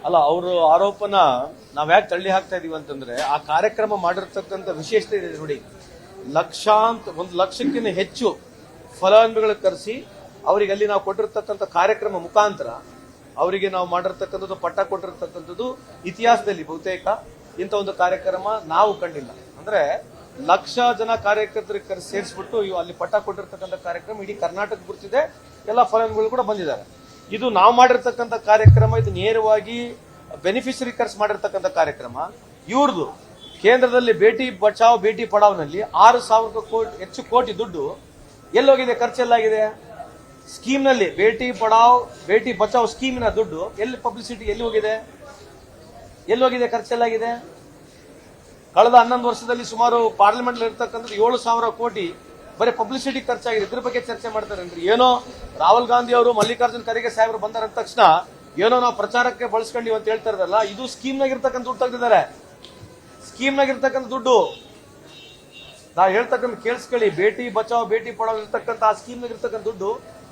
ಅಲ್ಲ, ಅವರು ಆರೋಪನ ನಾವ್ ಯಾಕೆ ತಳ್ಳಿ ಹಾಕ್ತಾ ಇದೀವಿ ಅಂತಂದ್ರೆ, ಆ ಕಾರ್ಯಕ್ರಮ ಮಾಡಿರ್ತಕ್ಕಂಥ ವಿಶೇಷತೆ ಇದೆ ನೋಡಿ. 1 ಲಕ್ಷಕ್ಕಿಂತ ಹೆಚ್ಚು ಫಲಾನುಭವಿಗಳು ಕರೆಸಿ ಅವರಿಗೆ ಅಲ್ಲಿ ನಾವು ಕೊಟ್ಟಿರ್ತಕ್ಕಂಥ ಕಾರ್ಯಕ್ರಮ ಮುಖಾಂತರ ಅವರಿಗೆ ನಾವು ಮಾಡಿರ್ತಕ್ಕಂಥದ್ದು, ಪಟ್ಟ ಕೊಟ್ಟಿರ್ತಕ್ಕಂಥದ್ದು ಇತಿಹಾಸದಲ್ಲಿ ಬಹುತೇಕ ಇಂಥ ಒಂದು ಕಾರ್ಯಕ್ರಮ ನಾವು ಕಂಡಿಲ್ಲ. ಅಂದ್ರೆ 1,00,000 ಜನ ಕಾರ್ಯಕರ್ತರಿಗೆ ಸೇರಿಸ್ಬಿಟ್ಟು ಅಲ್ಲಿ ಪಟ್ಟ ಕೊಟ್ಟಿರ್ತಕ್ಕಂಥ ಕಾರ್ಯಕ್ರಮ ಇಡೀ ಕರ್ನಾಟಕ ಗುರುತಿದೆ. ಎಲ್ಲ ಫಲಾನುಭವಿಗಳು ಕೂಡ ಬಂದಿದ್ದಾರೆ. ಇದು ನಾವು ಮಾಡಿರ್ತಕ್ಕಂಥ ಕಾರ್ಯಕ್ರಮ, ಇದು ನೇರವಾಗಿ ಬೆನಿಫಿಷರಿ ಖರ್ಚು ಮಾಡಿರ್ತಕ್ಕಂಥ ಕಾರ್ಯಕ್ರಮ. ಇವ್ರದ್ದು ಕೇಂದ್ರದಲ್ಲಿ ಬೇಟಿ ಬಚಾವ್ ಬೇಟಿ ಪಡಾವ್ನಲ್ಲಿ 6,000 ಹೆಚ್ಚು ಕೋಟಿ ದುಡ್ಡು ಎಲ್ಲೋಗಿದೆ, ಖರ್ಚೆಲ್ಲಾಗಿದೆ? ಸ್ಕೀಮ್ ನಲ್ಲಿ ಬೇಟಿ ಪಡಾವ್ ಬೇಟಿ ಬಚಾವ್ ಸ್ಕೀಮಿನ ದುಡ್ಡು ಎಲ್ಲಿ ಪಬ್ಲಿಸಿಟಿ ಎಲ್ಲಿ ಹೋಗಿದೆ, ಖರ್ಚೆಲ್ಲಾಗಿದೆ? ಕಳೆದ 11 ವರ್ಷದಲ್ಲಿ ಸುಮಾರು ಪಾರ್ಲಿಮೆಂಟ್ ಇರ್ತಕ್ಕಂಥದ್ದು 7,000 ಕೋಟಿ ಬರೀ ಪಬ್ಲಿಸಿಟಿ ಖರ್ಚಾಗಿದೆ. ಇದ್ರ ಬಗ್ಗೆ ಚರ್ಚೆ ಮಾಡ್ತಾರೆ ಅಂದ್ರೆ ಏನೋ ರಾಹುಲ್ ಗಾಂಧಿ ಅವರು ಮಲ್ಲಿಕಾರ್ಜುನ್ ಖರ್ಗೆ ಸಾಹೇಬರು ಬಂದಾರ ಅಂದ ತಕ್ಷಣ ಏನೋ ನಾವು ಪ್ರಚಾರಕ್ಕೆ ಬಳಸ್ಕೊಂಡಿವಿ ಅಂತ ಹೇಳ್ತಾ ಇರಲ್ಲ. ಇದು ಸ್ಕೀಮ್ನಾಗ ಇರ್ತಕ್ಕಂಥ ದುಡ್ಡು ತೆಗೆದಿದ್ದಾರೆ. ಸ್ಕೀಮ್ನಾಗ ಇರ್ತಕ್ಕಂಥ ದುಡ್ಡು ನಾವು ಹೇಳ್ತಕ್ಕಂಥ ಕೇಳಿಸ್ಕೊಳ್ಳಿ. ಬೇಟಿ ಬಚಾವ್ ಬೇಟಿ ಪಡಾವ್ ಇರ್ತಕ್ಕಂಥ ಆ ಸ್ಕೀಮ್ನಾಗ ಇರ್ತಕ್ಕಂಥ ದುಡ್ಡು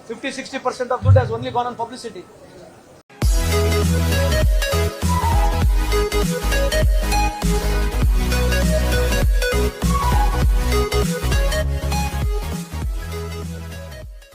50-60% ಆಫ್ ದುಡ್ಡು has only gone on publicity.